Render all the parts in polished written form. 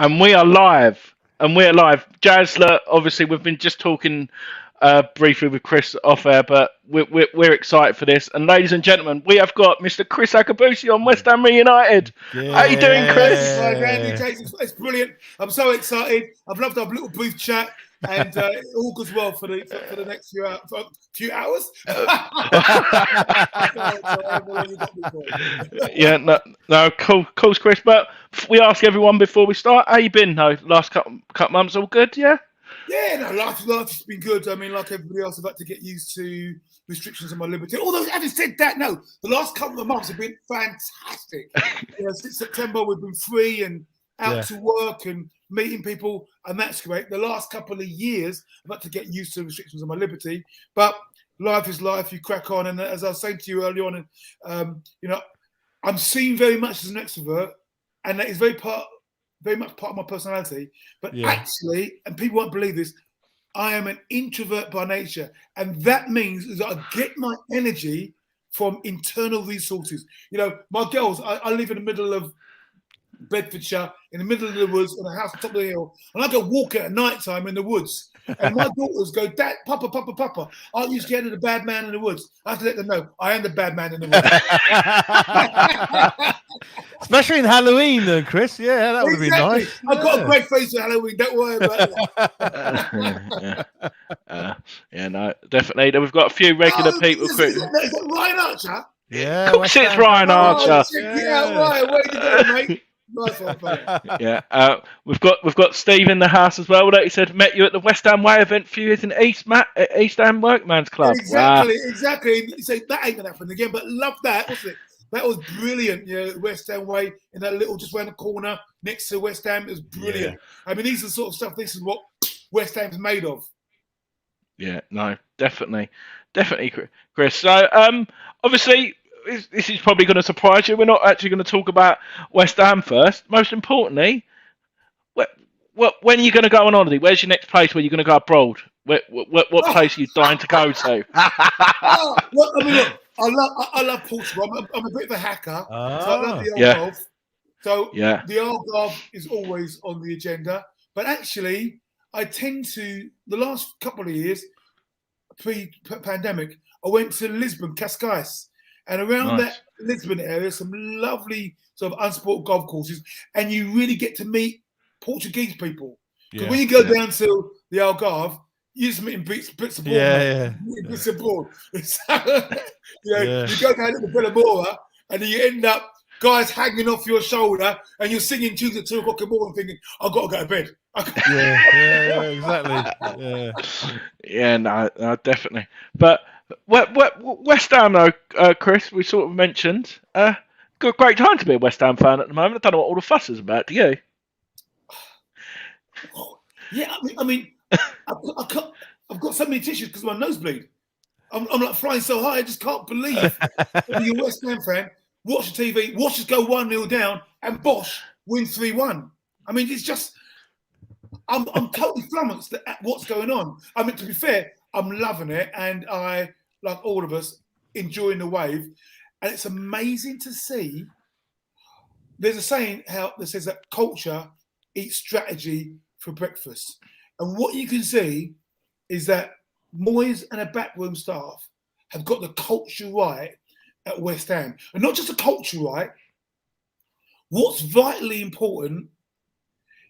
And we are live. And we're live. Jasler, obviously, we've been just talking briefly with Kriss off air, but we're excited for this. And ladies and gentlemen, we have got Mr. Kriss Akabusi on West Ham Reunited. Yeah. How you doing, Kriss? It's brilliant. I'm so excited. I've loved our little brief chat. And all goes well for the next few hours. Yeah, no, cool, Chris. But we ask everyone before we start, how you been? No, last couple months, all good, yeah. Yeah, no, life has been good. I mean, like everybody else, I've had to get used to restrictions on my liberty. Although, having said that, no, the last couple of months have been fantastic. Since September, we've been free and out to work and meeting people, and that's great. The last couple of years, I've had to get used to restrictions on my liberty, but life is life. You crack on, and as I was saying to you early on, I'm seen very much as an extrovert, and that is very much part of my personality. But actually, and people won't believe this, I am an introvert by nature, and that means that I get my energy from internal resources. My girls, I live in the middle of Bedfordshire, in the middle of the woods, in a house on top of the hill, and I go walking at night time in the woods, and my daughters go, "Dad, Papa, aren't you scared of the bad man in the woods?" I have to let them know I am the bad man in the woods. Especially in Halloween, though, Kriss. Yeah, that would be nice. I've got a great face for Halloween. Don't worry about it. No, definitely. We've got a few regular people. Is that Ryan Archer? Yeah, of course it's Ryan Archer. Ryan, where you going, mate? Nice one, we've got Steve in the house as well. He said met you at the West Ham Way event a few years in East Ham Workman's Club. Exactly. You say that ain't gonna happen again, but love that, wasn't it? That was brilliant. West Ham Way in that little just around the corner next to West Ham. It was brilliant. I mean, these are the sort of stuff. This is what West Ham's made of. Yeah, no, definitely, Kriss. So, obviously, this is probably going to surprise you. We're not actually going to talk about West Ham first. Most importantly, when are you going to go on holiday? Where's your next place where you're going to go abroad? What place are you dying to go to? I love Portugal. I'm a bit of a hacker. So I love the Algarve. So the Algarve is always on the agenda. But actually, I tend to, the last couple of years, pre-pandemic, I went to Lisbon, Cascais. And around that Lisbon area, some lovely sort of unsported golf courses, and you really get to meet Portuguese people. Because when you go down to the Algarve, you're just meeting Brits abroad. Brits abroad. You go down to the Bellamora, and then you end up guys hanging off your shoulder, and you're singing tunes at 2 o'clock in the morning, thinking, "I've got to go to bed." Exactly. Yeah, no, definitely. But West Ham, though, Kriss, we sort of mentioned. Great time to be a West Ham fan at the moment. I don't know what all the fuss is about. Do you? Yeah, I mean, I've got so many tissues because my nose bleed. I'm like flying so high, I just can't believe that you're a West Ham fan. Watch the TV, watch us go 1-0 down, and Bosch win 3-1. I mean, it's just, I'm totally flummoxed at what's going on. I mean, to be fair, I'm loving it, and I, like all of us, enjoying the wave. And it's amazing to see. There's a saying that says that culture eats strategy for breakfast. And what you can see is that Moyes and a backroom staff have got the culture right at West Ham. And not just the culture right. What's vitally important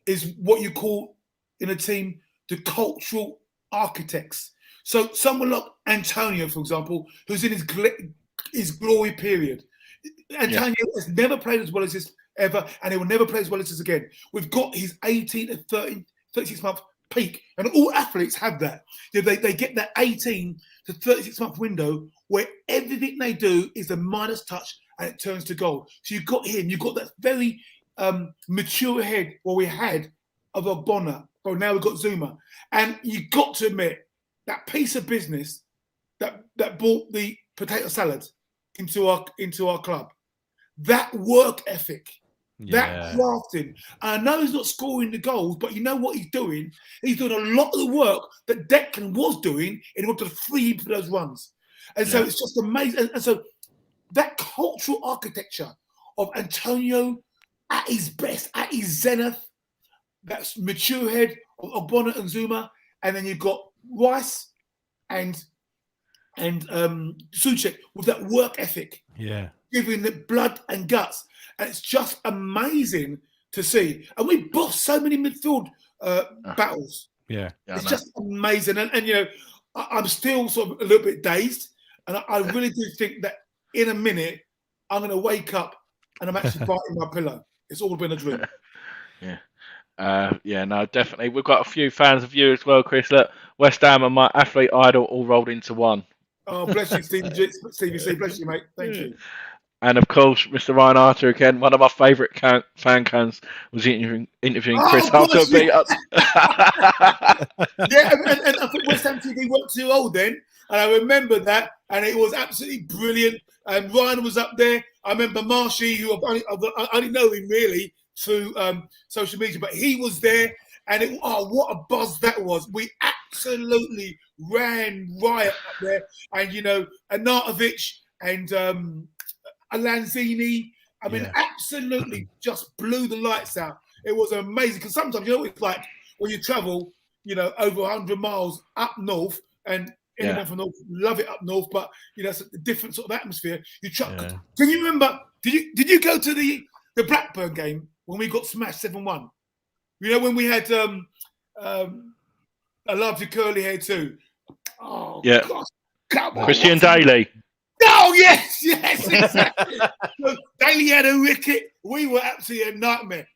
is what you call in a team the cultural architects. So someone like Antonio, for example, who's in his glory period. Antonio has never played as well as this ever, and he will never play as well as this again. We've got his 18 to 36-month peak, and all athletes have that. They get that 18 to 36-month window where everything they do is the minus touch and it turns to goal. So you've got him, you've got that very mature head, we had of a Bonner, but now we've got Zuma. And you've got to admit, that piece of business that brought the potato salad into our club, that work ethic, that crafting. I know he's not scoring the goals, but you know what he's doing? He's doing a lot of the work that Declan was doing in order to free him for those runs. And so it's just amazing. And so that cultural architecture of Antonio at his best, at his zenith, that mature head of Bonnet and Zuma, and then you've got Rice and Suchek with that work ethic, giving the blood and guts, and it's just amazing to see. And we bossed so many midfield battles. It's just amazing. And you know, I'm still sort of a little bit dazed, and I really do think that in a minute I'm going to wake up and I'm actually biting my pillow. It's all been a dream. No, definitely. We've got a few fans of you as well, Kriss. Look, West Ham and my athlete idol all rolled into one. Oh, bless you, Stevie C. Bless you, mate. Thank you. And of course, Mr. Ryan Arter again. One of my favourite fan cans was interviewing Kriss after beat up. And I think West Ham TV weren't too old then, and I remember that, and it was absolutely brilliant. And Ryan was up there. I remember Marshy, who I only know him really through social media, but he was there, and what a buzz that was. We absolutely ran riot up there, and you know, Anatovic and Lanzini, I mean, absolutely just blew the lights out. It was amazing, because sometimes, you know, it's like when you travel, you know, over 100 miles up north, and anyone from north love it up north, but you know, it's a different sort of atmosphere. Can you remember? Did you go to the Blackburn game when we got smashed 7-1? You know, when we had a lovely curly hair too. Oh, yeah. gosh, come on, Christian Daly. Oh, yes, exactly. So Daly had a wicket. We were absolutely a nightmare.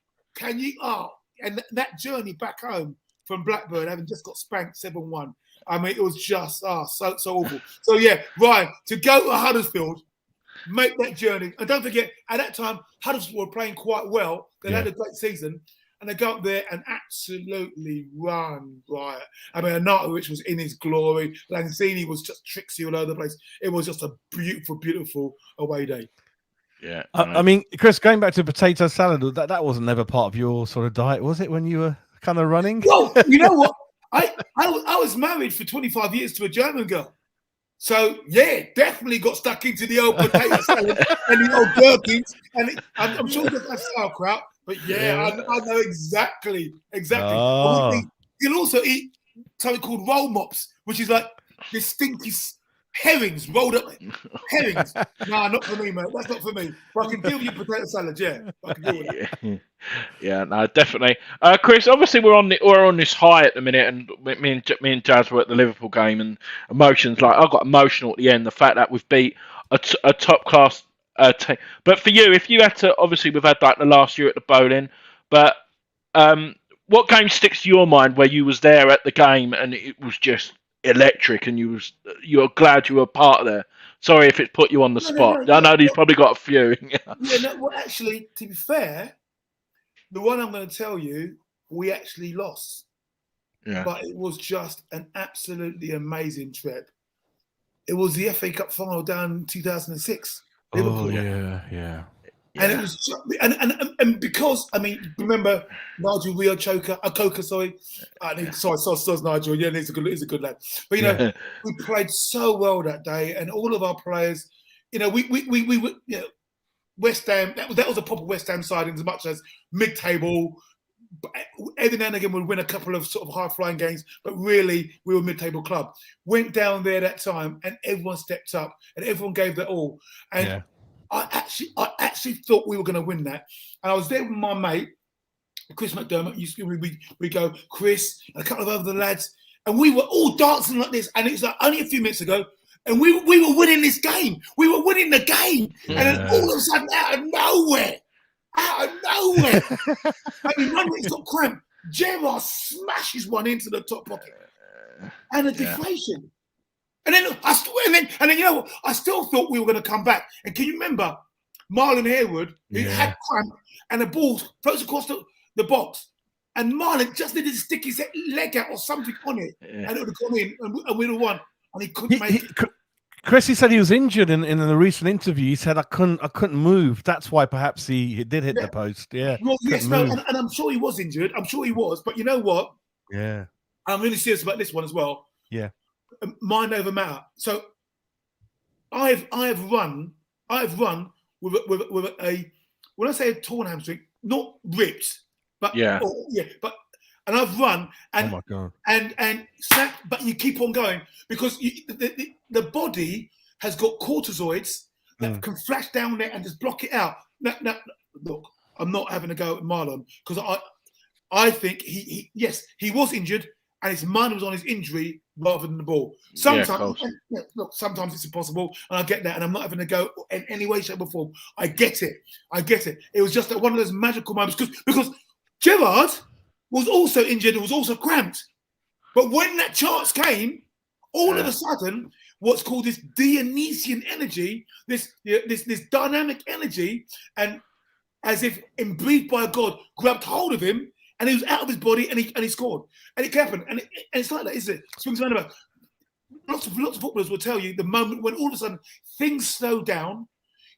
And that journey back home from Blackburn, having just got spanked 7-1. I mean, it was just so awful. So yeah, Ryan, to go to Huddersfield, make that journey, and don't forget, at that time Huddersfield were playing quite well. They had a great season, and they go up there and absolutely run riot. I mean, Anatovic was in his glory. Lanzini was just tricksy all over the place. It was just a beautiful, beautiful away day. Yeah, I mean, Kriss, going back to potato salad, that wasn't never part of your sort of diet, was it, when you were kind of running? Well, you know what? I was married for 25 years to a German girl. So, yeah, definitely got stuck into the old potato salad and the old gherkins. And I'm sure that that's sauerkraut. But, I know exactly. Oh. You'll also eat something called roll mops, which is like this stinky herrings rolled up. Herrings. Nah, not for me, mate. That's not for me. But I can deal with your potato salad, I can deal with it. Yeah, no, definitely. Kriss, obviously we're on this high at the minute, and me and Jazz were at the Liverpool game, and emotions, like I got emotional at the end. The fact that we've beat a top class team. But for you, if you had to, obviously we've had like the last year at the bowling, but what game sticks to your mind where you was there at the game and it was just electric, and you're glad you were part of there? Sorry if it put you on the spot. I know you've probably got a few. Well, actually, to be fair, the one I'm going to tell you, we actually lost. Yeah. But it was just an absolutely amazing trip. It was the FA Cup final down in 2006. Oh, yeah. And it was, and because, I mean, remember Nigel Rio Coker, sorry. Sorry, Nigel. Yeah, he's a good lad. But, you know, we played so well that day, and all of our players, you know, we you know, West Ham, that was a proper West Ham side, in as much as mid-table. Every now and again we'd win a couple of sort of high-flying games, but really we were a mid-table club. Went down there that time, and everyone stepped up, and everyone gave their all. And I actually thought we were going to win that. And I was there with my mate, Chris McDermott. We go, Chris, and a couple of other lads, and we were all dancing like this. And it was like only a few minutes ago, and we were winning this game. We were winning the game. Yeah. And then all of a sudden, out of nowhere, I mean, one minute's got cramp. Gerrard smashes one into the top pocket. And a deflation. And then you know what? I still thought we were going to come back. And can you remember Marlon Harewood, who had cramp, and the ball floats across the box, and Marlon just needed to stick his leg out or something on it, and it would have gone in, and we'd have won. And he couldn't make it. Chris, he said he was injured in the recent interview. He said I couldn't move. That's why perhaps he did hit the post. Yeah. Well, yes, no, and I'm sure he was injured. I'm sure he was. But you know what? Yeah. I'm really serious about this one as well. Yeah. Mind over matter. So I have run with a when I say a torn hamstring, not ripped, But Yeah. and I've run and Oh my God. and sacked, but you keep on going because the body has got cortisoids that can flash down there and just block it out. Now, look, I'm not having a go at Marlon because I think he was injured and his mind was on his injury rather than the ball. Sometimes, sometimes it's impossible, and I get that, and I'm not having a go in any way, shape, or form. I get it. It was just one of those magical moments because Gerrard was also injured and was also cramped. But when that chance came, all of a sudden, what's called this Dionysian energy, this dynamic energy, and as if breathed by God, grabbed hold of him, and he was out of his body, and he scored. And it happened. And it's like that, isn't it? Swings around about. Lots of footballers will tell you the moment when all of a sudden things slow down,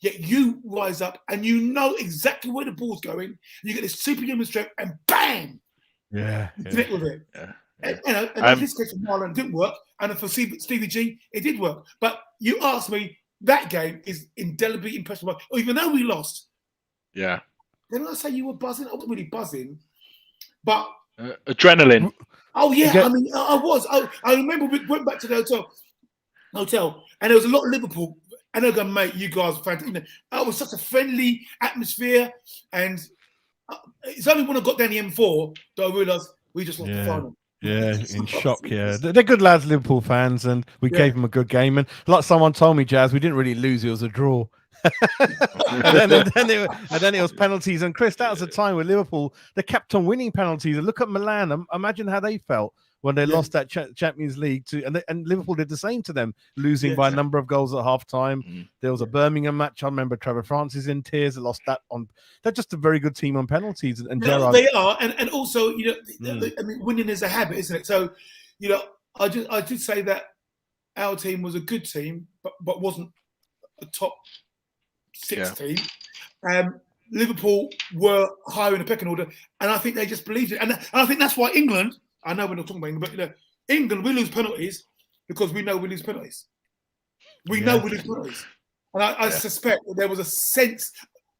yet you rise up and you know exactly where the ball's going. And you get this superhuman strength, and bang! Yeah. Connect with it. Yeah. And in this case for Marlon, it didn't work. And for Stevie G, it did work. But you asked me, that game is indelibly impressive. Even though we lost. Yeah. Didn't I say you were buzzing? I wasn't really buzzing. But adrenaline. Oh yeah, I mean, I was. I remember we went back to the hotel, and there was a lot of Liverpool. And I go, mate, you guys are fantastic. It was such a friendly atmosphere, and it's only when I got down the M4 that I realised we just lost the final. Yeah, in shock. Yeah, they're good lads, Liverpool fans, and we gave them a good game. And like someone told me, Jazz, we didn't really lose; it was a draw. and then it was penalties. And Chris, that was a time where Liverpool, they kept on winning penalties. And look at Milan. Imagine how they felt when they lost that Champions League and Liverpool did the same to them, losing by a number of goals at half time. There was a Birmingham match. I remember Trevor Francis in tears. They lost that on. They're just a very good team on penalties. And Gerrard, they are, and also, you know, I mean, winning is a habit, isn't it? So, you know, I did say that our team was a good team, but wasn't a top 6 team. Liverpool were higher in the pecking order, and I think they just believed it. And I think that's why England, I know we're not talking about England, but you know, England, we lose penalties because we know we lose penalties. We know we lose penalties. And I suspect that there was a sense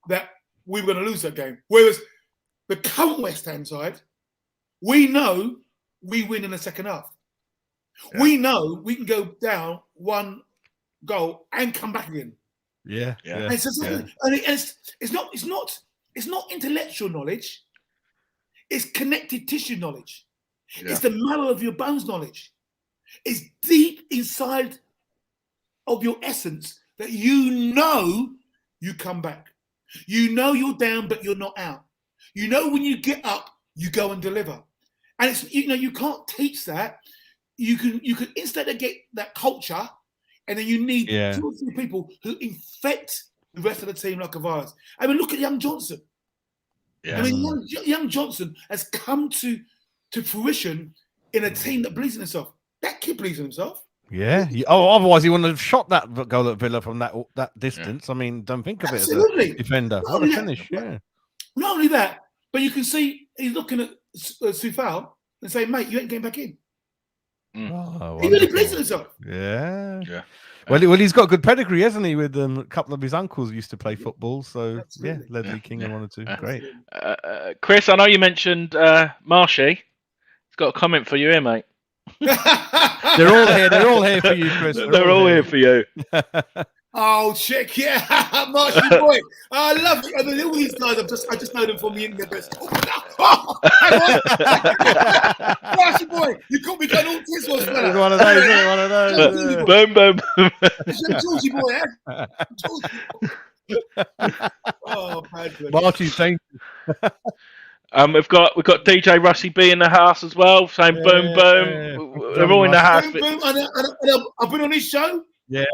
that we were going to lose that game. Whereas the current West Ham side, we know we win in the second half. Yeah. We know we can go down 1 goal and come back again. Yeah. And it's not intellectual knowledge. It's connective tissue knowledge. Yeah. It's the marrow of your bones knowledge. It's deep inside of your essence that you know you come back. You know you're down, but you're not out. You know when you get up, you go and deliver. And it's, you know, you can't teach that. You can instead get that culture, and then you need 2 or 3 people who infect the rest of the team like a virus. I mean, look at young Johnson. Yeah. I mean, young Johnson has come to fruition in a team that believes in itself. That kid believes in himself. Yeah. Otherwise he wouldn't have shot that goal at Villa from that distance. I mean, don't think of it as a defender. What a finish! Yeah. Not only that, but you can see he's looking at Soufal and saying, "Mate, you ain't getting back in." Oh, he really believes in himself. Yeah. Well, he's got good pedigree, hasn't he? With a couple of his uncles used to play football, so Ledley King and 1 or 2. Great. Chris, I know you mentioned Marshy. He's got a comment for you here, mate. They're all here for you, Chris. They're all here for you. Oh, check, Marshy boy. I love it. I mean, all these guys, I just know them from the internet. Marshy boy, you caught me going all this was one of those. Boom, boom. Georgie boy, Oh, Marshy, thank you. We've got DJ Rusty B in the house as well, saying boom, boom. They're all in the house. Boom, boom. And I've been on his show. It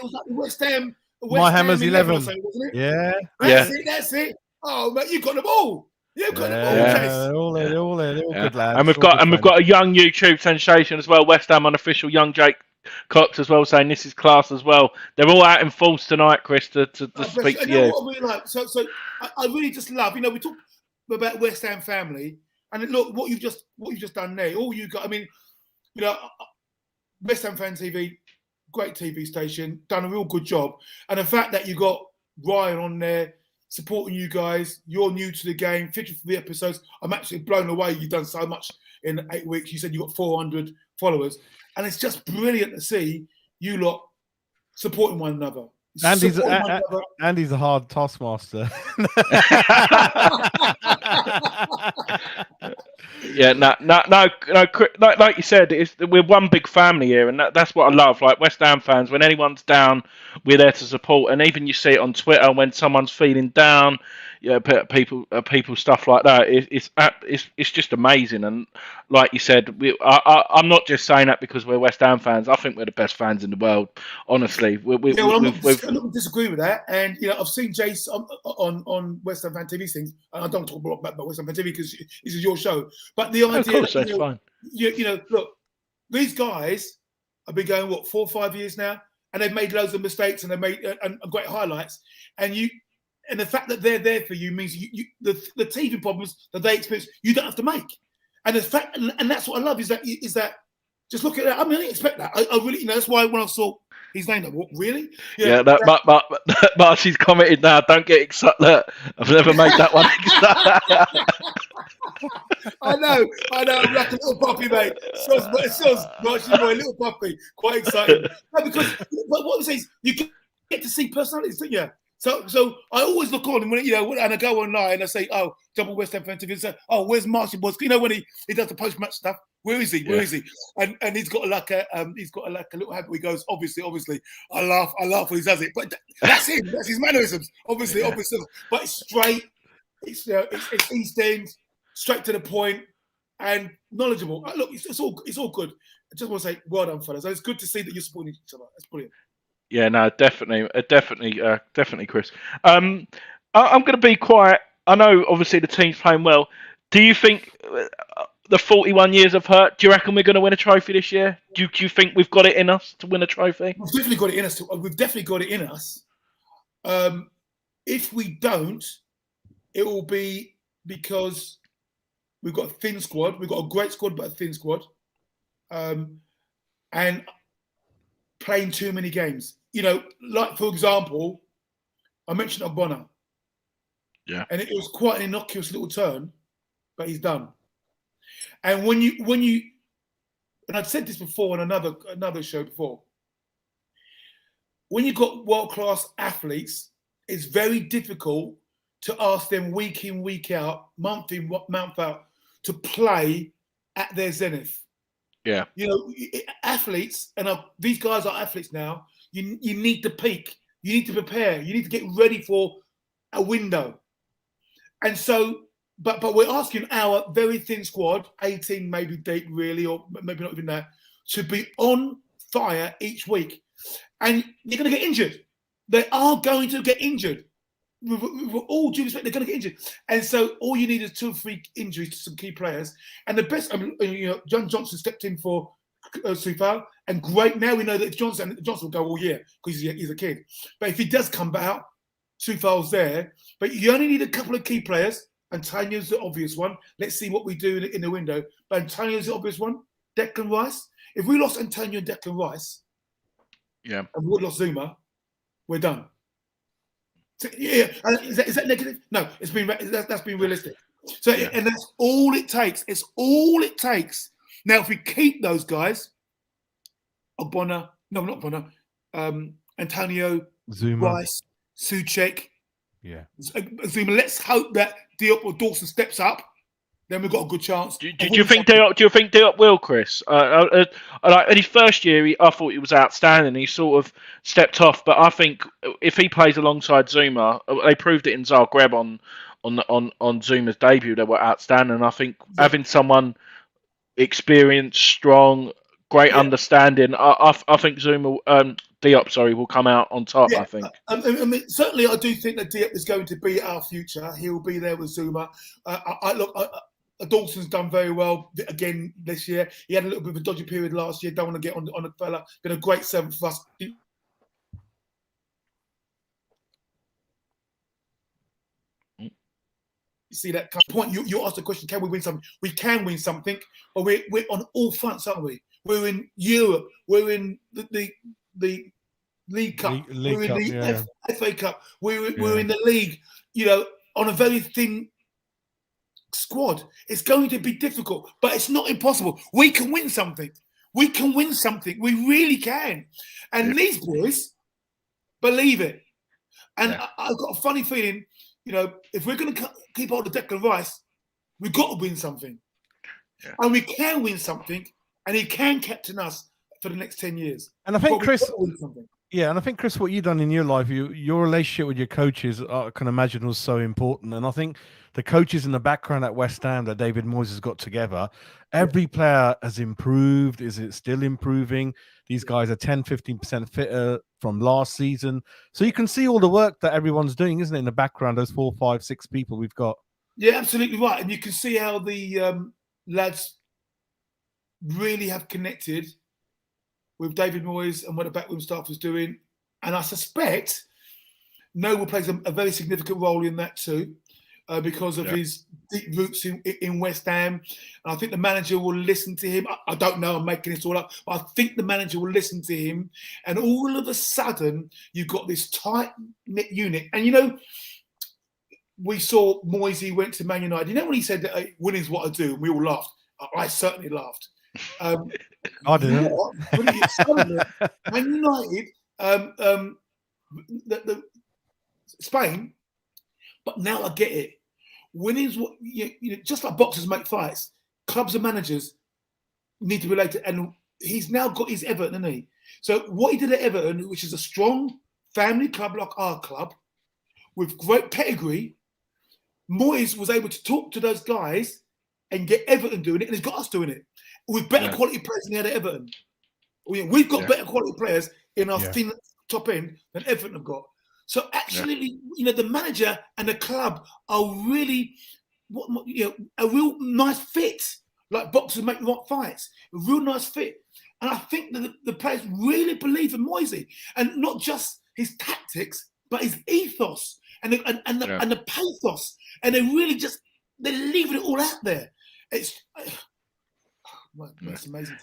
was like West Ham. My Hammers 11, wasn't it? Yeah. That's it. Oh, mate, you got the ball. You've got the ball. They're all there. They're all good lads. And we've got a young YouTube sensation as well. West Ham unofficial young Jake Cox as well, saying this is class as well. They're all out in force tonight, Chris, to speak to you. What I really like. So I really just love. You know, we talk about West Ham family, and look what you've just done there. All you got. I mean, you know, West Ham Fan TV, great TV station, done a real good job, and the fact that you got Ryan on there, supporting you guys. You're new to the game. 53 episodes. I'm actually blown away. You've done so much in 8 weeks. You said you got 400 followers, and it's just brilliant to see you lot supporting one another. Andy's a hard taskmaster. Yeah, no. Like you said, we're one big family here, and that's what I love. Like West Ham fans, when anyone's down, we're there to support. And even you see it on Twitter when someone's feeling down, people stuff like that. It's just amazing. And like you said, I'm not just saying that because we're West Ham fans. I think we're the best fans in the world. Honestly, I'm not disagree with that. And I've seen Jace on West Ham Fan TV things, and I don't talk about West Ham Fan TV because this is your show. But the idea, of course, that's fine. Look, these guys have been going 4 or 5 years now, and they've made loads of mistakes and they made and great highlights. And the fact that they're there for you means the TV problems that they experience, you don't have to make. And the fact, and that's what I love is that just look at that. I mean, I didn't expect that. I really, that's why when I saw his name, what, really? Yeah, but she's commented now. Don't get excited. Look, I've never made that one. I know. I'm like a little puppy, mate. It shows, my little puppy. Quite excited. No, because what I'm saying is, you get to see personalities, don't you? So I always look on, and when I go online and I say, "Oh, double West Ham fan TV," and say, "Oh, where's Martian Boys?" When he does the post match stuff. Where is he? Where is he? And he's got like a little habit. He goes, obviously. I laugh when he does it, but that's him. That's his mannerisms. Obviously. But it's straight. It's East End, straight to the point, and knowledgeable. Look, it's all good. I just want to say, well done, fellas. It's good to see that you're supporting each other. That's brilliant. Yeah, no, definitely, Chris. I'm going to be quiet. I know, obviously, the team's playing well. Do you think the 41 years of hurt? Do you reckon we're going to win a trophy this year? Do you think we've got it in us to win a trophy? We've definitely got it in us. If we don't, it will be because we've got a thin squad. We've got a great squad, but a thin squad, and playing too many games. Like for example, I mentioned Ogbonna. Yeah. And it was quite an innocuous little turn, but he's done. And when you, and I'd said this before on another show before, when you've got world-class athletes, it's very difficult to ask them week in, week out, month in, month out, to play at their zenith. Yeah. Athletes, and these guys are athletes now, you need to peak. You need to prepare. You need to get ready for a window. And so, but we're asking our very thin squad, 18 maybe deep really, or maybe not even that, to be on fire each week. And you're going to get injured. They are going to get injured. With all due respect, they're going to get injured. And so all you need is 2 or 3 injuries to some key players. And the best, John Johnson stepped in for Soufal, and great. Now we know that Johnson will go all year because he's a kid. But if he does come back, Soufal's there. But you only need a couple of key players. Antonio's the obvious one. Let's see what we do in the window. But Antonio's the obvious one. Declan Rice. If we lost Antonio and Declan Rice, and we lost Zuma, we're done. So, yeah, is that negative? No, that's been realistic. So and that's all it takes. It's all it takes. Now, if we keep those guys, Ogbonna, no, not Ogbonna, Antonio, Zuma, Rice, Souček, Zuma. Let's hope that Diop or Dawson steps up. Then we've got a good chance. Do you think Diop will, Chris? Like in his first year, I thought he was outstanding. He sort of stepped off, but I think if he plays alongside Zuma, they proved it in Zagreb on Zuma's debut. They were outstanding. I think having someone experienced, strong, great understanding. I think Diop, will come out on top. I think. I mean, certainly, I do think that Diop is going to be our future. He'll be there with Zuma. Dawson's done very well again this year. He had a little bit of a dodgy period last year. Don't want to get on a fella. Been a great servant for us. You see that kind of point? You asked the question: can we win something? We can win something, but we're on all fronts, aren't we? We're in Europe. We're in the League Cup. We're in the FA Cup. We're in the league. on a very thin squad. It's going to be difficult, but it's not impossible. We can win something. We can win something. We really can. And these boys believe it. And I've got a funny feeling, if we're going to keep hold of Declan Rice, we've got to win something. Yeah. And we can win something, and he can captain us for the next 10 years. And I think, Kriss, what you've done in your life, your relationship with your coaches, I can imagine, was so important. And I think the coaches in the background at West Ham that David Moyes has got together, every player has improved. Is it still improving? These guys are 10, 15% fitter from last season. So you can see all the work that everyone's doing, isn't it, in the background, those 4, 5, 6 people we've got. Yeah, absolutely right. And you can see how the lads really have connected with David Moyes and what the backroom staff was doing. And I suspect Noble plays a very significant role in that too, because of his deep roots in West Ham. And I think the manager will listen to him. I don't know, I'm making this all up, but I think the manager will listen to him. And all of a sudden, you've got this tight-knit unit. And, we saw Moyes went to Man United. When he said that winning's what I do, and we all laughed. I certainly laughed. I didn't. Man United, Spain, but now I get it. Winning's what just like boxers make fights, clubs and managers need to relate to. And he's now got his Everton, hasn't he? So what he did at Everton, which is a strong family club like our club, with great pedigree, Moyes was able to talk to those guys and get Everton doing it, and he's got us doing it with better quality players than he had at Everton. We've got better quality players in our thin top end than Everton have got. So actually, the manager and the club are really, a real nice fit. Like boxers make rock fights, a real nice fit. And I think that the players really believe in Moyes, and not just his tactics, but his ethos and the pathos. And they're really they're leaving it all out there. It's amazing.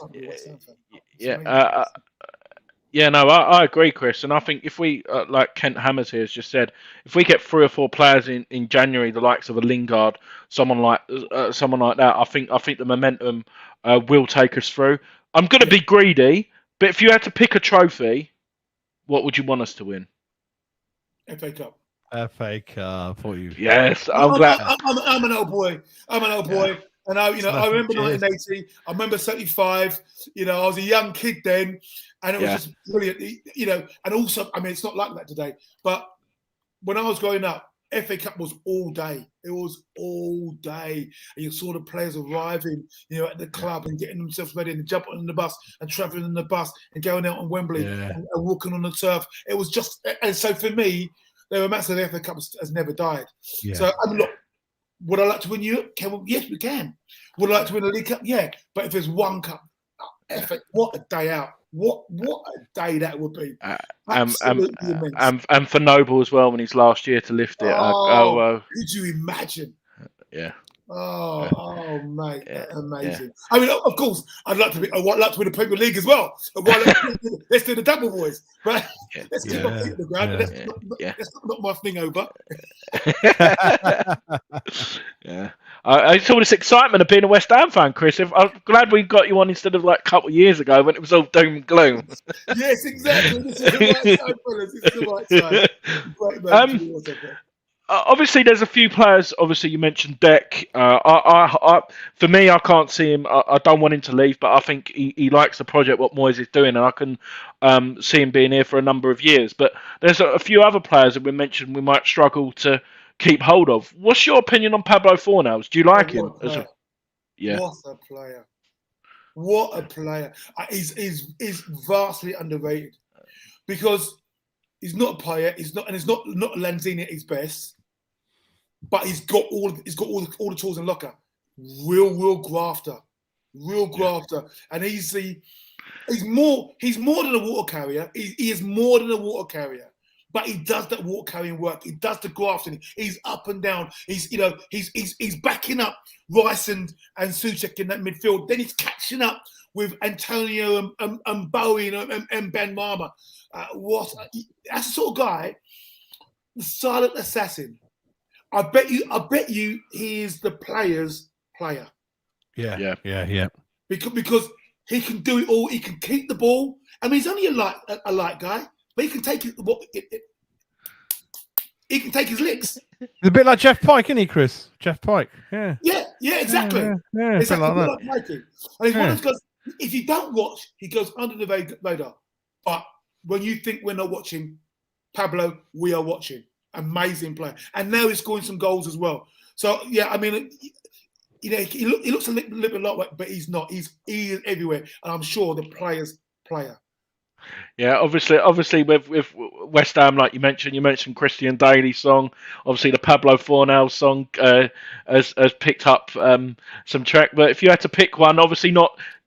I agree, Kriss. And I think if we, like Kent Hammers here has just said, if we get 3 or 4 players in January, the likes of a Lingard, someone like that, I think the momentum will take us through. I'm going to be greedy, but if you had to pick a trophy, what would you want us to win? FA Cup. FA Cup for you. Yes, I'm glad. I'm an old boy. And I remember 1980. I remember 75. I was a young kid then, and it was just brilliant. And also, it's not like that today. But when I was growing up, FA Cup was all day. It was all day. And you saw the players arriving, at the club and getting themselves ready and jumping on the bus and travelling on the bus and going out on Wembley and walking on the turf. It was just, and so for me, the romance of the FA Cup has never died. Yeah. So, look, would I like to win Europe? Yes, we can. Would I like to win the League Cup? Yeah. But if there's one cup, what a day out. What a day that would be. Absolutely immense. And for Noble as well when he's last year to lift it. Could you imagine? Yeah. Oh, mate, amazing. Yeah. Of course, I'd like to win the Premier League as well. Let's do the double, boys. Right? Let's keep my feet on the ground. Let's not knock my thing over. I saw this excitement of being a West Ham fan, Kriss. I'm glad we got you on instead of like a couple of years ago when it was all doom and gloom. Yes, exactly. This is the right time, fellas. This is the right time. Obviously, there's a few players. Obviously, you mentioned Deck. For me, I can't see him. I don't want him to leave, but I think he likes the project, what Moyes is doing, and I can see him being here for a number of years. But there's a few other players that we mentioned we might struggle to keep hold of. What's your opinion on Pablo Fornals? Do you like him? What a player! What a player! He's vastly underrated because he's not a player. He's not Lanzini at his best, but he's got all the tools in locker. Real grafter, and he's more than a water carrier. He is more than a water carrier. But he does that water carrying work. He does the grafting. He's up and down. He's backing up Rice and Souček in that midfield. Then he's catching up with Antonio and Bowie and Ben Mama. That's the sort of guy, the silent assassin. I bet you he is the player's player. Yeah. Because he can do it all. He can keep the ball. I mean, he's only a light guy, but he can take it. He can take his licks. It's a bit like Jeff Pike, isn't he, Chris? Jeff Pike. Yeah. Yeah, exactly. Yeah, Exactly like like Mikey. And he's one of those guys. If you don't watch, he goes under the radar. But when you think we're not watching, Pablo, we are watching. Amazing player, and now he's scoring some goals as well. So yeah, I mean, he looks a little bit like, but he's not. He is everywhere, and I'm sure the player's player. Yeah, obviously with West Ham, like you mentioned Christian Daly's song. Obviously, the Pablo Fornal song has picked up some track. But if you had to pick one, obviously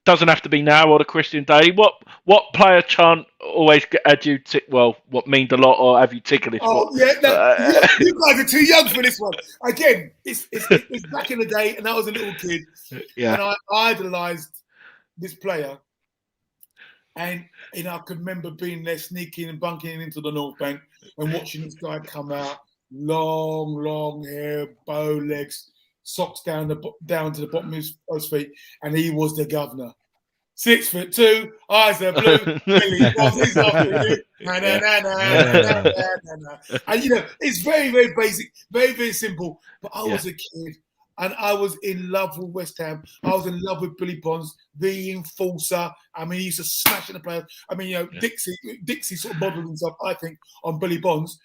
doesn't have to be now or the Christian Daly. What player chant always had you what meant a lot or have you tickled? Oh yeah, you guys are too young for this one. Again, it's back in the day, and I was a little kid, and I idolised this player. And I could remember being there, sneaking and bunking into the North Bank and watching this guy come out, long hair, bow legs, socks down to the bottom of his feet, and he was the governor. 6'2", eyes are blue, Billy Bonds is after you. And it's very, very basic, very, very simple. But I was a kid. And I was in love with West Ham. I was in love with Billy Bonds, the enforcer. I mean, he used to smash in the players. I mean, Dixie sort of modelled himself, I think, on Billy Bonds.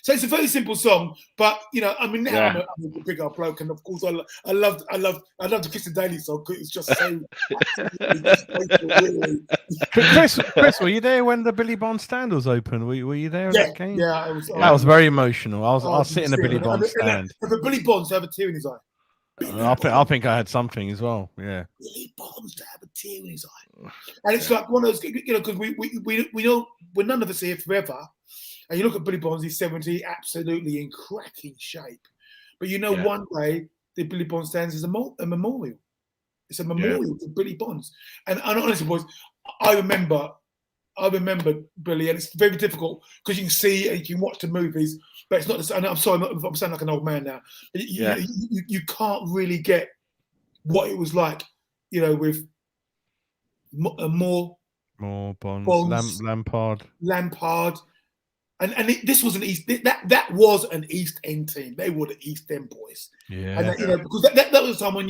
So it's a very simple song, but I mean, now I'm a big old bloke, and of course, I love the Christian Daly song because it's just so. Chris, were you there when the Billy Bonds stand was open? Were you there at that game? Yeah, I was very emotional. I was sitting in the Billy Bonds stand. For Billy Bonds to have a tear in his eye. I think I had something as well. Yeah. Billy Bonds to have a tear in his eye, and it's like one of those, because we know we're none of us here forever. And you look at Billy Bonds, he's 70, absolutely in cracking shape. But one day the Billy Bonds stands as a memorial. It's a memorial to Billy Bonds. And honestly, boys, I remember Billy, and it's very difficult because you can see and you can watch the movies, but it's not the same. I'm sorry, I'm sounding like an old man now. You can't really get what it was like, with more Bonds, Lampard. And this was that was an East End team. They were the East End boys. Yeah. And because that was the time when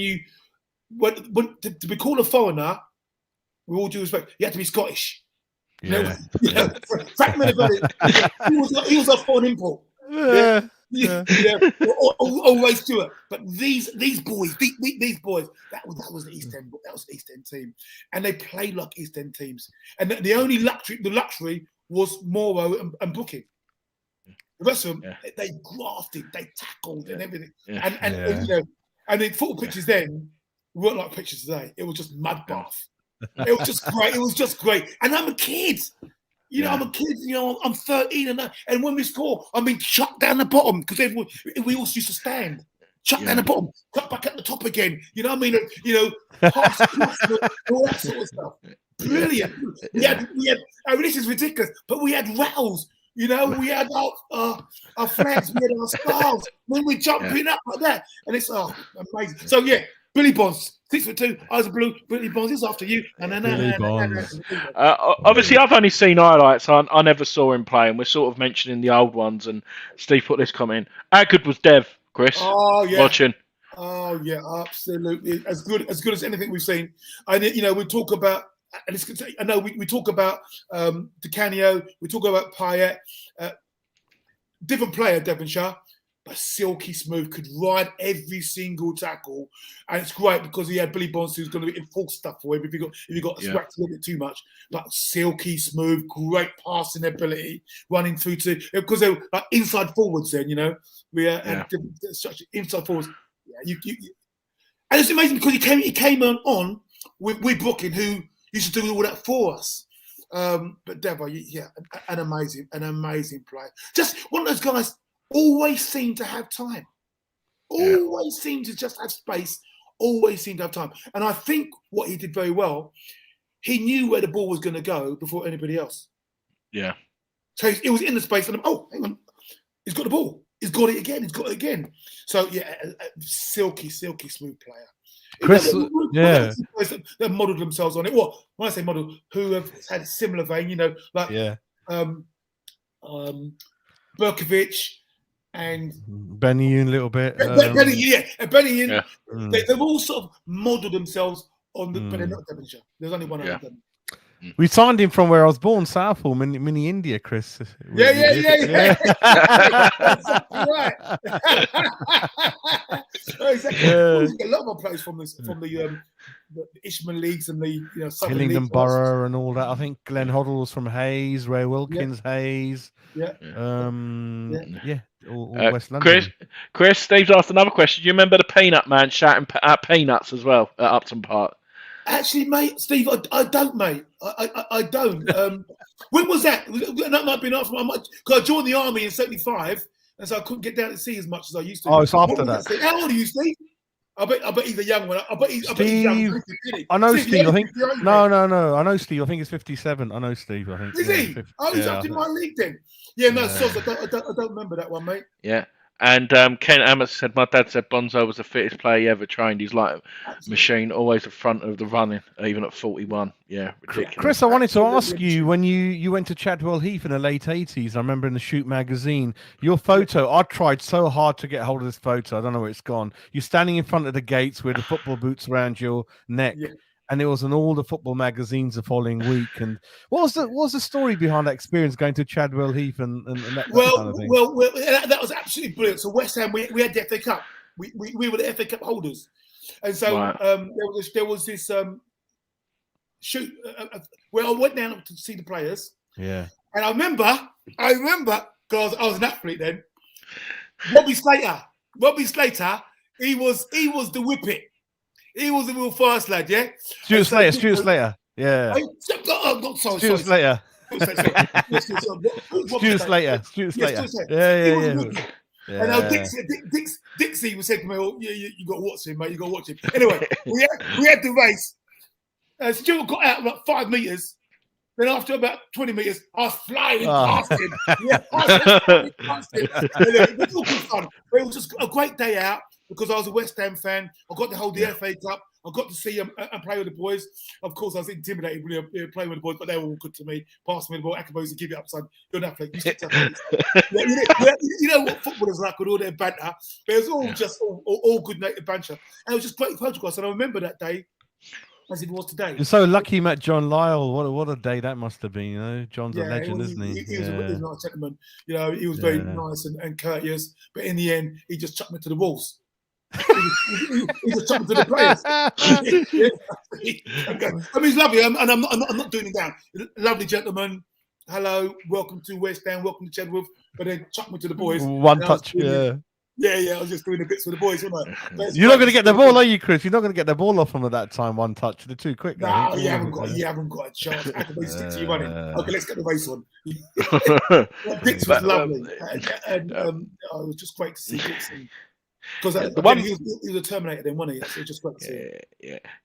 to be called a foreigner, with all due respect, you had to be Scottish. Yeah. Frank Minnivelli, he was a foreign import. Always do it. But these boys, that was the East End. That was the East End team, and they played like East End teams. And the only luxury was Moro and Booking. The rest of them, they grafted, they tackled, and everything. And the football pitches then weren't like pitches today. It was just mud bath. It was just great. It was just great. And I'm a kid. I'm a kid. I'm 13, and when we score, I'm being chucked down the bottom because we all used to stand. Chuck down the bottom, cut back at the top again. You know what I mean? Pass, all that sort of stuff. Brilliant. We had. I mean, this is ridiculous, but we had rattles. We had our flags, we had our stars. When we jumping up like that, and it's amazing. So Billy Bonds, 6'2", eyes are blue. Billy Bonds is after you. Obviously, I've only seen highlights. I never saw him playing. We're sort of mentioning the old ones, and Steve put this comment. How good was Dev, Chris? Oh yeah, watching. Oh yeah, absolutely. As good as anything we've seen. And we talk about. And I know we talk about Di Canio, we talk about Payet, different player, Devonshire, but silky smooth, could ride every single tackle, and it's great because he had Billy Bonds who's going to enforce stuff for him if you got smacked a little bit too much. But silky smooth, great passing ability, running through because they were like inside forwards. Then we had such inside forwards. Yeah, and it's amazing because he came on with Brooklyn who used to do all that for us. But Devo, an amazing player. Just one of those guys, always seem to have time. Always seem to just have space. Always seem to have time. And I think what he did very well, he knew where the ball was going to go before anybody else. Yeah. So it was in the space and hang on, he's got the ball. He's got it again. He's got it again. So yeah, a silky smooth player. Kriss, yeah, They've modelled themselves on it. What when I say model, who have had a similar vein, like yeah. Berkovic and Benny a little bit. Benny, and Benny. Yeah. They've all sort of modelled themselves on the, but they're not Devonshire. There's only one other Devonshire. We signed him from where I was born, Southall, mini India, Kriss. Yeah. That's exactly right. Exactly. Yeah. A lot of our players from the Ishmael leagues and the Southern Hillingdon leagues. Borough and all that. I think Glenn Hoddle was from Hayes, Ray Wilkins, Hayes. Yeah. All West London. Kriss, Steve's asked another question. Do you remember the Peanut Man shouting at peanuts as well at Upton Park? Actually, mate, Steve, I don't, mate. I don't. When was that? That might have been after because I joined the army in '75, and so I couldn't get down to sea as much as I used to. Oh, it's after that. How old are you, Steve? I bet he's a young one. I bet he's young. I know Steve. I think no. I know Steve. I think he's 57. I know Steve. I think. Is he? 50, he's up in my league then. Yeah, no, I don't remember that one, mate. Yeah. And Ken Amos said, my dad said Bonzo was the fittest player he ever trained. He's like a machine, always the front of the running, even at 41. Yeah, ridiculous. Kriss, I wanted to ask you, when you went to Chadwell Heath in the late 80s, I remember in the Shoot magazine, your photo, I tried so hard to get hold of this photo. I don't know where it's gone. You're standing in front of the gates with the football boots around your neck. Yeah. And it was in all the football magazines the following week. And what was the story behind that experience going to Chadwell Heath and that kind of thing? Well, that was absolutely brilliant. So West Ham, we had the FA Cup. We were the FA Cup holders, and so there was this shoot where I went down to see the players. Yeah, and I remember because I was an athlete then. Robbie Slater, he was the whippet. He was a real fast lad, yeah. Stuart Slater, yeah. Stuart Slater. Yeah. And now Dixie was saying to me, "Oh, yeah, you got to watch him, mate. You got to watch him." Anyway, we had the race. Stuart got out about 5 meters. Then after about 20 meters, I was flying past him. Yeah, past him. It was all good fun. It was just a great day out. Because I was a West Ham fan, I got to hold the FA Cup. I got to see him and play with the boys. Of course, I was intimidated playing with the boys, but they were all good to me. Pass me the ball, Akabusi, give it up, son. You're an athlete. You know what footballers like with all their banter. But it was all just all good native banter. And it was just great photographs. And I remember that day as it was today. You're so lucky you met John Lyall. What a day that must have been. You know, John's a legend, isn't he? He was a nice gentleman. You know, he was very nice and courteous. But in the end, he just chucked me to the wolves. He just jumped to the players. I mean, he's lovely, and I'm not doing it down. Lovely gentleman. Hello, welcome to West Ham, welcome to Chadwell. But then chucked me to the boys. One touch, Yeah, I was just doing the bits for the boys, wasn't I? You're not going to get the ball, are you, Kriss? You're not going to get the ball off them at that time. One touch, they're too quick. No, you haven't got a chance. Akabusi stick to you running. Okay, let's get the race on. Dix was lovely, and it was just great to see Dix. Because he was a Terminator then, wasn't he? So just great to see.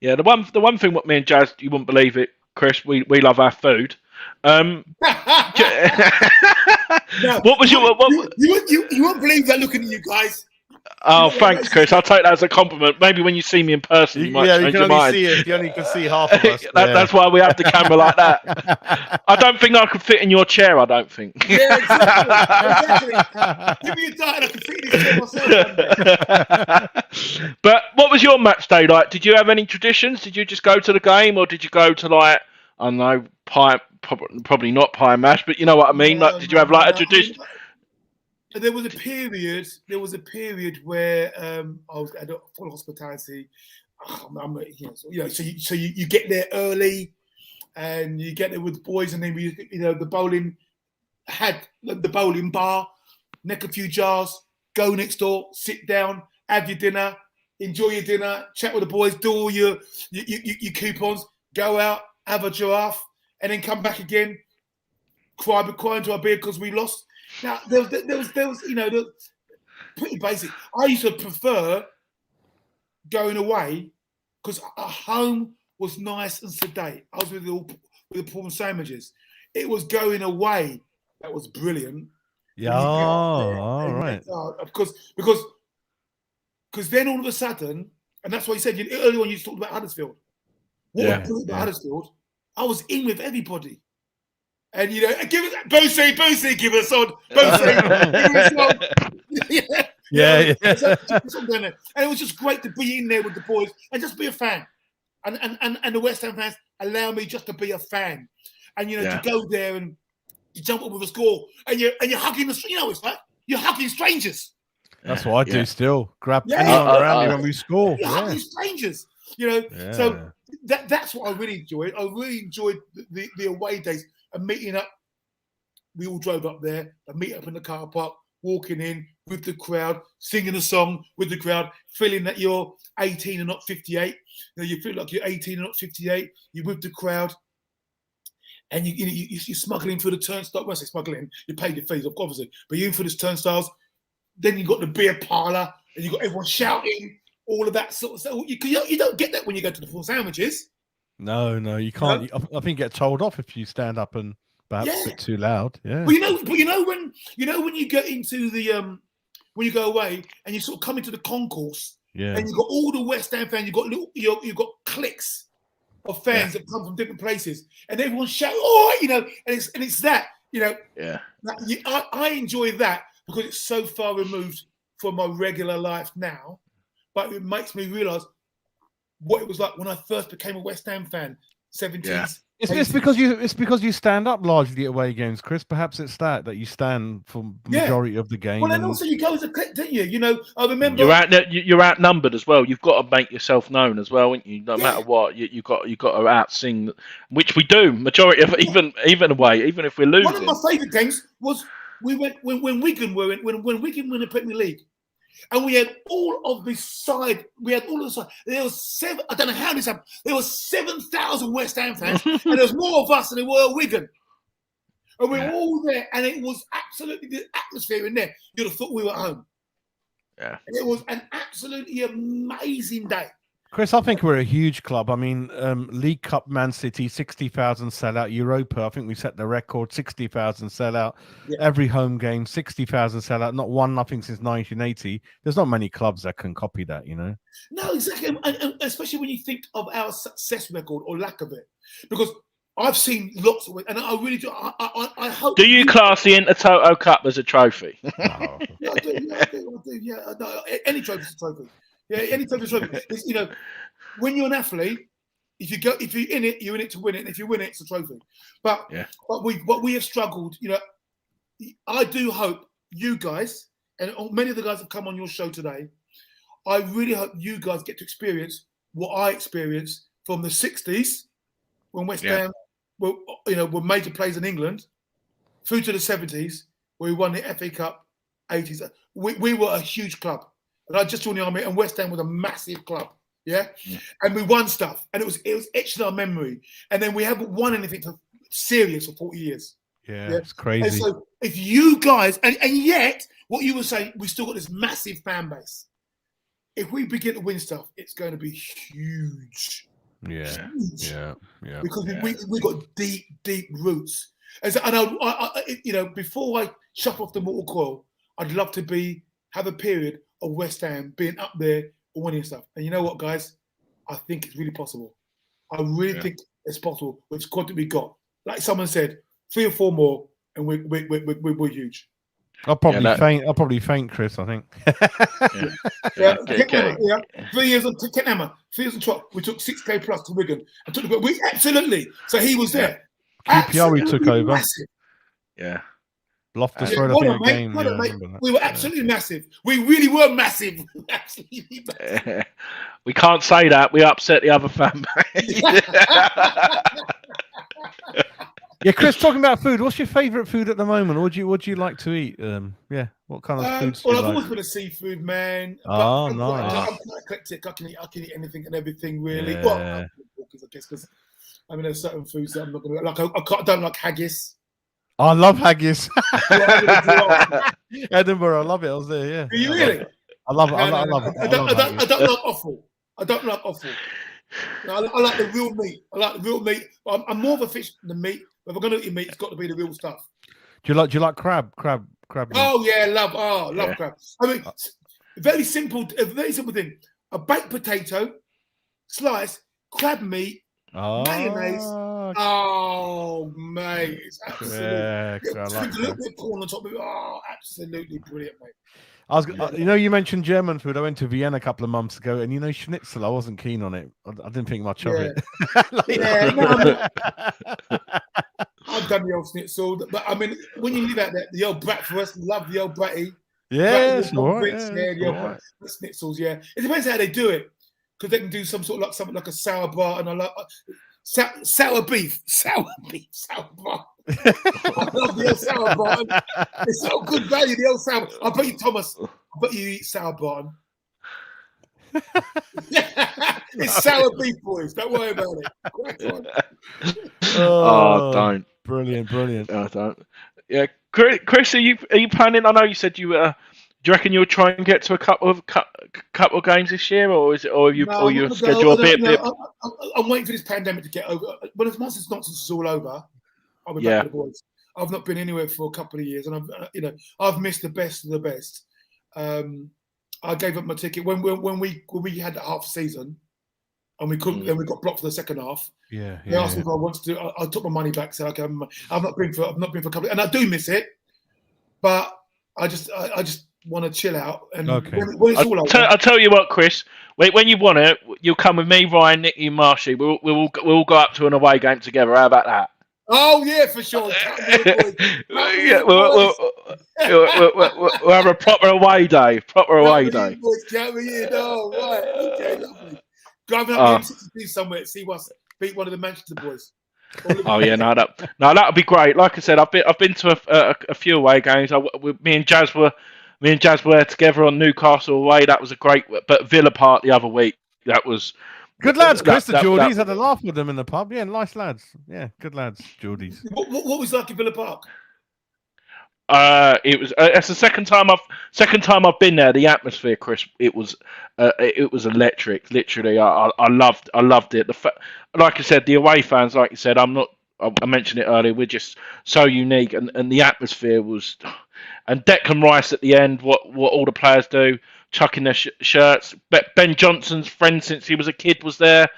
Yeah. The one thing what me and Jazz, you wouldn't believe it, Kriss. We love our food. What was your? You won't believe that looking at you guys. Oh, thanks, Kriss. I'll take that as a compliment. Maybe when you see me in person, you might change your mind. You only can see half of us. That's why we have the camera like that. I don't think I could fit in your chair. I don't think. Yeah, exactly. Give me a diet, I can fit in this chair myself. But what was your match day like? Did you have any traditions? Did you just go to the game, or did you go to I don't know, pie? Probably not pie and mash, but you know what I mean. Did you have a tradition? There was a period where I was at full hospitality. So you get there early, and you get there with the boys, and then the bowling had the bowling bar, neck a few jars, go next door, sit down, have your dinner, enjoy your dinner, chat with the boys, do all your coupons, go out, have a giraffe, and then come back again, cry into our beer because we lost. Now there was pretty basic. I used to prefer going away because at home was nice and sedate. I was with the prawn sandwiches. It was going away that was brilliant Yeah, when you get up there, all and right. because then all of a sudden, and that's why you said earlier on you talked about Huddersfield. What was brilliant about Huddersfield, I was in with everybody. And give us Boosie, give us on, Boosie, give us on. Yeah. And it was just great to be in there with the boys and just be a fan. And the West Ham fans allow me just to be a fan. And to go there and you jump up with a score and you're hugging it's like you're hugging strangers. That's what I do still. Grab anyone around me when we score. You're hugging strangers. So that's what I really enjoyed. I really enjoyed the away days and meeting up. We all drove up there and meet up in the car park, walking in with the crowd, singing a song with the crowd, feeling that you're 18 and not 58. You feel like you're 18 and not 58. You're with the crowd, and you're smuggling through the turnstile. When I say smuggling, you pay your fees, obviously, but you're in for the turnstiles. Then you got the beer parlour, and you got everyone shouting, all of that sort of stuff. You don't get that when you go to the full sandwiches. No, you can't. I think you get told off if you stand up and perhaps a bit too loud. Yeah. But when you get into the when you go away and you sort of come into the concourse, and you've got all the West Ham fans, you've got cliques of fans that come from different places, and everyone shout, and it's that, I enjoy that because it's so far removed from my regular life now, but it makes me realise what it was like when I first became a West Ham fan, 70s. Yeah. It's because you stand up largely at away games, Chris. Perhaps it's that you stand for majority of the game. Well, and also you go as a clique, don't you? I remember you're outnumbered as well. You've got to make yourself known as well, haven't you? No matter what, you got to outsing, which we do. Majority of even away, even if we're losing. One of my favourite games was we went when Wigan were when Wigan were in the Premier League. And we had all of the side. There was seven. I don't know how this happened. There was 7,000 West Ham fans, and there was more of us than there were Wigan. And we were all there, and it was absolutely the atmosphere in there. You'd have thought we were at home. Yeah, and it was an absolutely amazing day. Chris, I think we're a huge club. I mean, League Cup, Man City, 60,000 sellout. Europa, I think we set the record, 60,000 sellout. Yeah. Every home game, 60,000 sellout. Not one, nothing since 1980. There's not many clubs that can copy that, No, exactly. And especially when you think of our success record or lack of it. Because I've seen lots of it, and I really do. I hope. Do you class the Intertoto Cup as a trophy? No. Yeah, I do. Yeah, no, any trophy's a trophy. Yeah, any type of trophy. When you're an athlete, if you're in it, you're in it to win it. And if you win it, it's a trophy. But we have struggled. I do hope you guys and many of the guys have come on your show today. I really hope you guys get to experience what I experienced from the 60s when West Ham were major players in England, through to the 70s where we won the FA Cup, 80s. We were a huge club. And I just joined the army, and West Ham was a massive club, and we won stuff, and it was etched in our memory. And then we haven't won anything serious for 40 years. Yeah, it's crazy. And so if you guys, and yet what you were saying, we still got this massive fan base. If we begin to win stuff, it's going to be huge. Yeah, huge. Yeah. Because we got deep roots. And so, I before I shut off the mortal coil, I'd love to have a period of West Ham being up there and winning stuff. And you know what, guys? I think it's really possible. I really think it's possible with the squad that we got. Like someone said, 3 or 4 more, and we're huge. I'll probably faint, Chris. I think. 3 years on Hammer. 3 years on trot. We took 6K plus to Wigan. We absolutely. So he was there. QPR we took over. Massive. Yeah. Loftus Road, I think, a game. We were absolutely massive. We really were massive. Absolutely massive. We can't say that. We upset the other fan base. Yeah, Chris, talking about food, what's your favourite food at the moment? What do you like to eat? What kind of food? Well, I've always been a seafood man. Oh, nice. I'm quite eclectic. I can eat anything and everything, really. Yeah. Well, I guess because there's certain foods that I'm not going to like. I don't like haggis. I love haggis. Edinburgh, I love it. I was there. Yeah. Do you really? I love it. I love it. I don't like offal. I don't like offal. I like the real meat. I'm more of a fish than meat. If I'm going to eat meat, it's got to be the real stuff. Do you like crab? Crab crab meat. Oh yeah, love Yeah. crab. I mean, a very simple thing. A baked potato, slice, crab meat, mayonnaise. Oh, mate, it's absolutely. Yeah, I like Sprinkle a little crab. bit of corn on top of it. Oh, absolutely brilliant, mate. I was, you know, you mentioned German food. I went to Vienna a couple of months ago, and you know, schnitzel. I wasn't keen on it. I didn't think much of Yeah. it. Yeah, no, I mean, I've done the old schnitzel, but I mean, when you live out there, the old bratwurst, love the old bratty. Yeah, Bratty, it's all right. the old schnitzels. Yeah, it depends how they do it, because they can do something like a sour bar, and I like sour beef, sour bar. I love the old sour bar. It's so good value. The old sour. I bet you, Thomas. I bet you eat sour bar. It's sour beef, boys. Don't worry about it. Don't. Brilliant. Don't. Yeah, Chris, are you planning? I know you said you do you reckon you'll try and get to a couple of games this year, or your schedule a bit? I'm waiting for this pandemic to get over. But once this nonsense is all over, I'll be back with the boys. I've not been anywhere for a couple of years, and I've missed the best of the best. I gave up my ticket when we had that half season, and we couldn't. And we got blocked for the second half. Yeah. They asked me if I wanted to do. I took my money back. Said, okay, I've not been for a couple, and I do miss it, but I just want to chill out. And when it's all over, I'll tell you what, Chris. When you want it, you'll come with me, Ryan, Nicky, and Marshy. We'll all go up to an away game together. How about that? Oh yeah, for sure. Yeah, we'll have a proper away day. Boys, count me in. Oh, right. Okay, lovely. Driving up the M62 somewhere to see us beat one of the Manchester boys. Oh yeah, that'll be great. Like I said, I've been to a few away games. Me and Jazz were together on Newcastle away. That was a great. But Villa Park the other week. That was good lads. Chris, the Geordies had a laugh with them in the pub. Yeah, nice lads. Yeah, good lads, Geordies. What was like in Villa Park? It was. It's the second time I've been there. The atmosphere, Chris, it was electric. Literally, I loved it. Like I said, the away fans, like you said, I mentioned it earlier. We're just so unique, and the atmosphere was. And Declan Rice at the end, what all the players do, chucking their shirts. Ben Johnson's friend since he was a kid was there.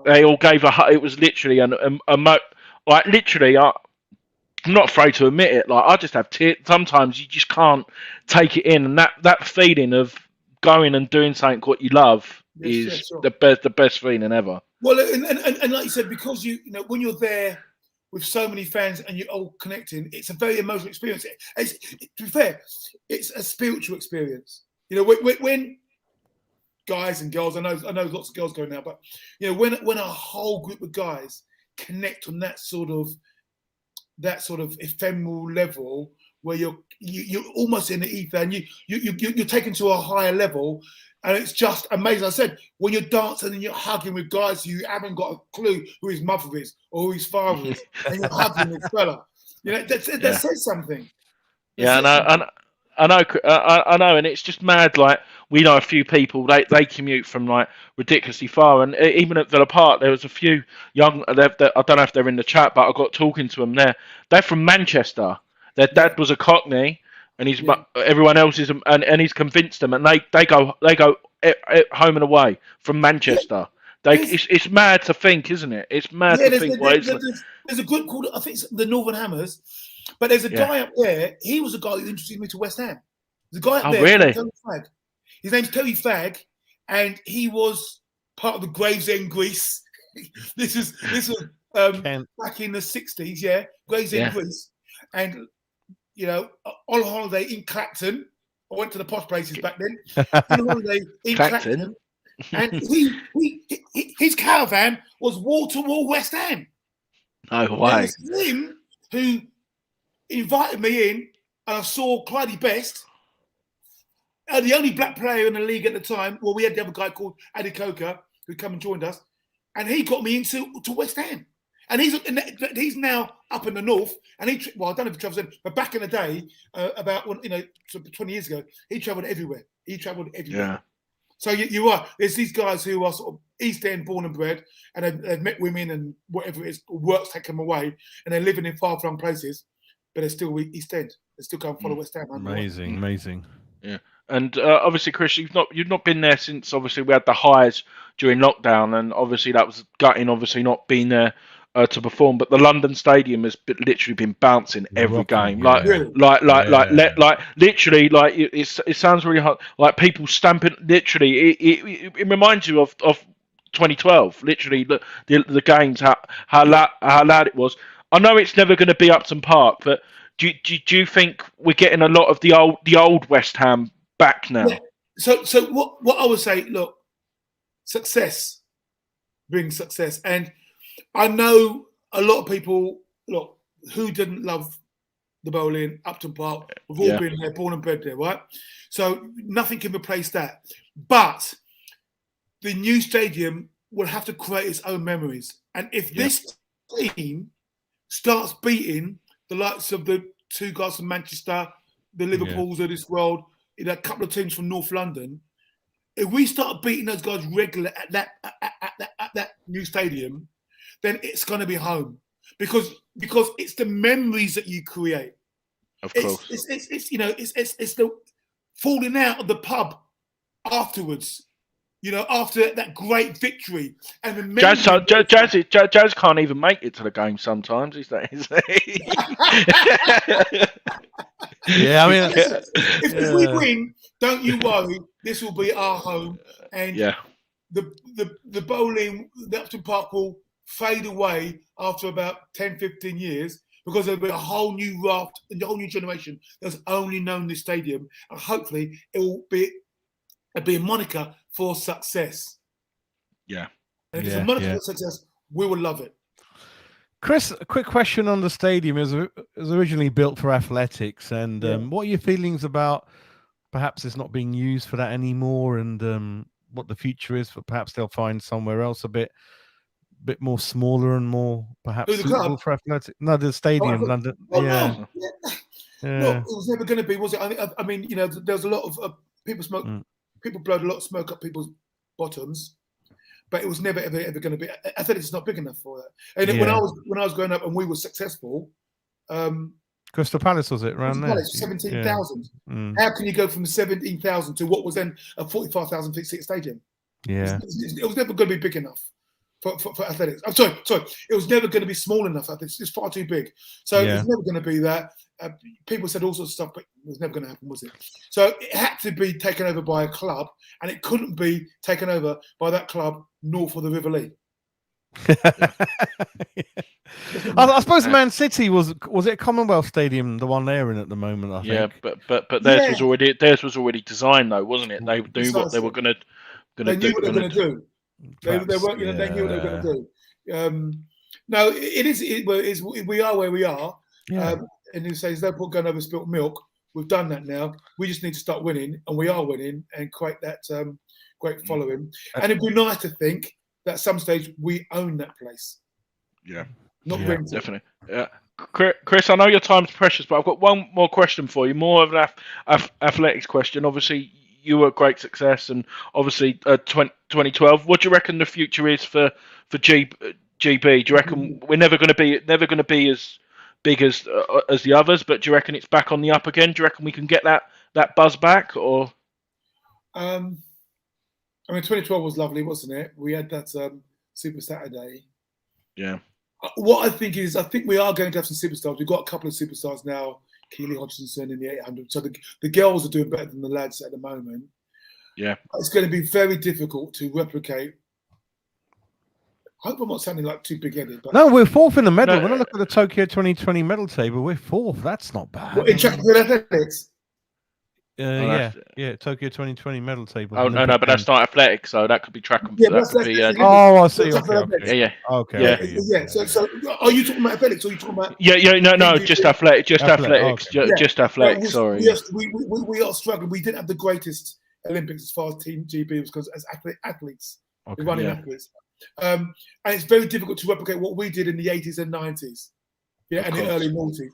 They all gave a hug. It was literally literally. I'm not afraid to admit it. Like I just have tears. Sometimes you just can't take it in, and that feeling of going and doing something what you love is the best feeling ever. Well, and like you said, because you know when you're there with so many fans and you're all connecting, it's a very emotional experience. To be fair, it's a spiritual experience. You know, when guys and girls, I know lots of girls going now, but you know when a whole group of guys connect on that sort of ephemeral level where you're almost in the ether and you're taken to a higher level, and it's just amazing. I said when you're dancing and you're hugging with guys who haven't got a clue who his mother is or who his father is, and you're hugging this fella, you know that says something. I know, and it's just mad. Like we know a few people, they commute from like ridiculously far, and even at Villa Park, there was a few young. I don't know if they're in the chat, but I got talking to them. They're from Manchester. Their dad was a Cockney, and everyone else is, and he's convinced them, and they go home and away from Manchester. It's mad to think, isn't it? It's mad to think. There's a group called, I think it's the Northern Hammers, but there's a guy up there. He was a guy who introduced me to West Ham. There's a guy up there. Really? His name's Terry Fagg, and he was part of the Gravesend Greece. This was back in the 60s, yeah. Gravesend Greece, and you know, on holiday in Clacton. I went to the posh places back then. On holiday in Clacton. And his caravan was wall to wall West Ham. No way. It was him who invited me in, and I saw Clyde Best. The only black player in the league at the time. Well, we had the other guy called Adi Coker who come and joined us, and he got me into West Ham. And he's now up in the north, and I don't know if he travels in, but back in the day, about 20 years ago, he travelled everywhere. Yeah. So you're right. There's these guys who are sort of East End born and bred, and they've met women and whatever it is, work's taken them away, and they're living in far-flung places. but they're still East End. They still come follow West Ham. Amazing. Yeah, and obviously, Chris, you've not been there since obviously we had the highs during lockdown, and obviously that was gutting. Obviously, not being there to perform, but the London Stadium has literally been bouncing every Rocking, game. yeah. Like literally, like it sounds really hard. Like people stamping. Literally, it reminds you of 2012. Literally, the games how loud it was. I know it's never going to be Upton Park, but do you think we're getting a lot of the old West Ham back now? Yeah. So what I would say, look, success brings success, and I know a lot of people who didn't love the bowling, Upton Park. We've all been there, born and bred there, right? So nothing can replace that. But the new stadium will have to create its own memories, and if this team starts beating the likes of the two guys from Manchester, the Liverpools of this world, a couple of teams from North London, if we start beating those guys regularly at that new stadium, then it's going to be home because it's the memories that you create. Of course, it's the falling out of the pub afterwards. After that great victory, and Jazz can't even make it to the game sometimes. Is that? Yeah, I mean, if we win, don't you worry. This will be our home, and the bowling, the Upton Park will fade away after about 10, 15 years because there'll be a whole new raft and a whole new generation that's only known this stadium, and hopefully it'll be a moniker for success. Yeah. And if it's a moniker for success, we will love it. Chris, a quick question on the stadium. It was originally built for athletics, and what are your feelings about perhaps it's not being used for that anymore, and what the future is for perhaps they'll find somewhere else a bit more smaller and more perhaps suitable for athletics? No, the stadium, London. No. Look, it was never going to be, was it? I mean, there's a lot of people smoke. People blowed a lot of smoke up people's bottoms, but it was never ever going to be. Athletics is not big enough for that. And when I was growing up and we were successful, Crystal Palace was it around there? 17,000. How can you go from 17,000 to what was then a 45,000 seat stadium? Yeah, it was never going to be big enough for athletics. I'm sorry. It was never going to be small enough. It's far too big. So it was never going to be that. People said all sorts of stuff, but it was never going to happen, was it? So it had to be taken over by a club, and it couldn't be taken over by that club north of the River Lee. I suppose Man City was it Commonwealth Stadium, the one they're in at the moment? I think. But theirs was already designed though, wasn't it? They knew what they were going to do. They knew what they were going to do. They weren't, they knew what they were going to do. No, it is. We are where we are. Yeah. And you say there's no point going over spilt milk. We've done that now. We just need to start winning, and we are winning, and create that great following. And it'd be nice to think that at some stage we own that place. Yeah, definitely. Yeah, Chris, I know your time's precious, but I've got one more question for you. More of an athletics question. Obviously, you were a great success, and obviously 2012. What do you reckon the future is for GB? Do you reckon we're never going to be as big as the others, but do you reckon it's back on the up again? Do you reckon we can get that buzz back, or? I mean, 2012 was lovely, wasn't it? We had that Super Saturday. Yeah. What I think we are going to have some superstars. We've got a couple of superstars now. Keely Hodgkinson in the 800. So the girls are doing better than the lads at the moment. Yeah. It's going to be very difficult to replicate. I hope I'm not sounding like too big-headed. But... No, we're fourth in the medal. When I look at the Tokyo 2020 medal table, we're fourth. That's not bad. In track and athletics? Yeah, Tokyo 2020 medal table. Oh, no, but that's not athletics, so that could be track and field. I see. Okay. Yeah. So are you talking about athletics, or are you talking about? No, just athletics. Just athletics. Just athletics. Sorry. Yes, we are struggling. We didn't have the greatest Olympics as far as Team GB was because as athletes, running athletes. And it's very difficult to replicate what we did in the 80s and 90s, and the early 90s.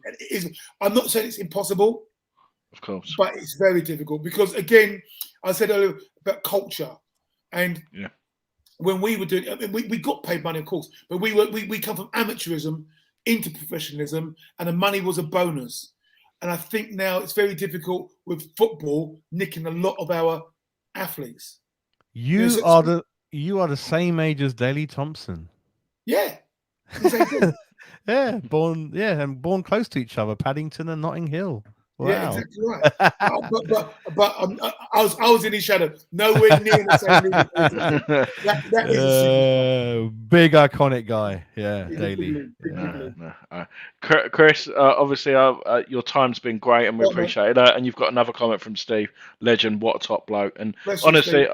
I'm not saying it's impossible, of course, but it's very difficult because, again, I said earlier about culture, and when we were doing, we got paid money, of course, but we come from amateurism into professionalism, and the money was a bonus. And I think now it's very difficult with football nicking a lot of our athletes. You are the same age as Daley Thompson. Yeah. The same thing. and born close to each other, Paddington and Notting Hill. Wow. Yeah, exactly right. but I was in his shadow, nowhere near the same league. That is a big iconic guy. Yeah, Daley. Kriss, obviously, your time's been great, and we appreciate it. And you've got another comment from Steve, legend, what a top bloke. And honestly,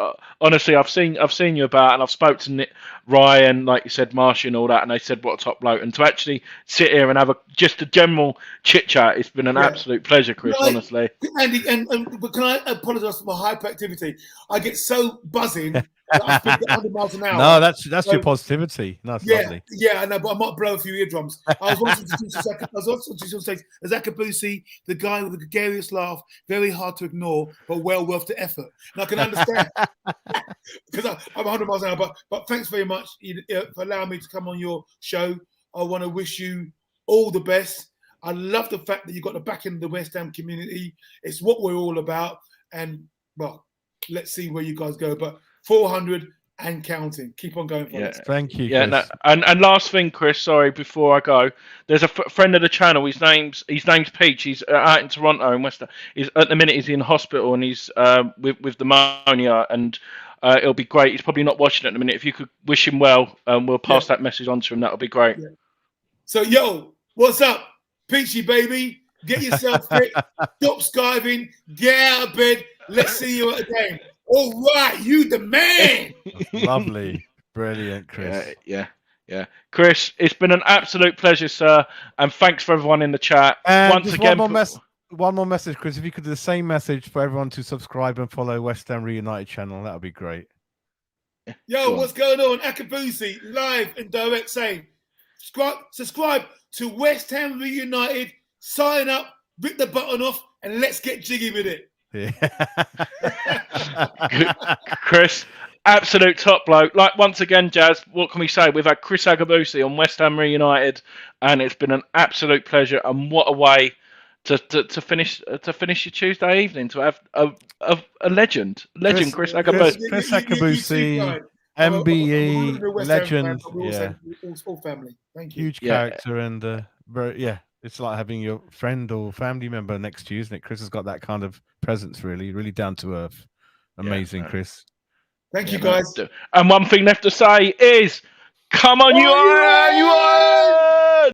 I've seen you about, and I've spoke to Nick, Ryan, like you said, Marshy, and all that, and they said what a top bloke. And to actually sit here and have just a general chit chat, it's been an absolute pleasure, Kriss. Honestly, Andy, but can I apologise for my hyperactivity? I get so buzzing that I speak at 100 miles an hour. No, that's your positivity. No, it's lovely. Yeah, I know, but I might blow a few eardrums. I was wanting to say Akabusi, the guy with the gregarious laugh, very hard to ignore, but well worth the effort. And I can understand because I'm 100 miles an hour. But thanks very much for allowing me to come on your show. I want to wish you all the best. I love the fact that you got the backing of the West Ham community. It's what we're all about. And, well, let's see where you guys go. But 400 and counting. Keep on going. Thank you, Chris. No, and last thing, Kriss, sorry, before I go, there's a friend of the channel. His name's Peach. He's out in Toronto in West Ham. At the minute, he's in hospital and he's with pneumonia. And it'll be great. He's probably not watching it at the minute. If you could wish him well, we'll pass that message on to him. That'll be great. Yeah. So, yo, what's up? Peachy, baby, get yourself fit, stop skiving, get out of bed, let's see you at the game. All right, you the man. Lovely. Brilliant, Kriss. Yeah. Kriss, it's been an absolute pleasure, sir, and thanks for everyone in the chat. And once again, one more message, Kriss. If you could do the same message for everyone to subscribe and follow West Ham Reunited channel, that would be great. Yo, what's going on? Akabusi, live and direct saying, subscribe to West Ham Reunited, sign up, rip the button off, and let's get jiggy with it. Yeah. Kriss, absolute top bloke. Like, once again, Jazz, what can we say? We've had Kriss Akabusi on West Ham Reunited, and it's been an absolute pleasure. And what a way to finish your Tuesday evening, to have a legend, Kriss Akabusi. Kriss Akabusi, MBE, legend. All family. Thank you. Huge character and it's like having your friend or family member next to you, isn't it? Kriss has got that kind of presence, really down to earth. Amazing, Kriss. Thank you, guys. And one thing left to say is, come on, you are.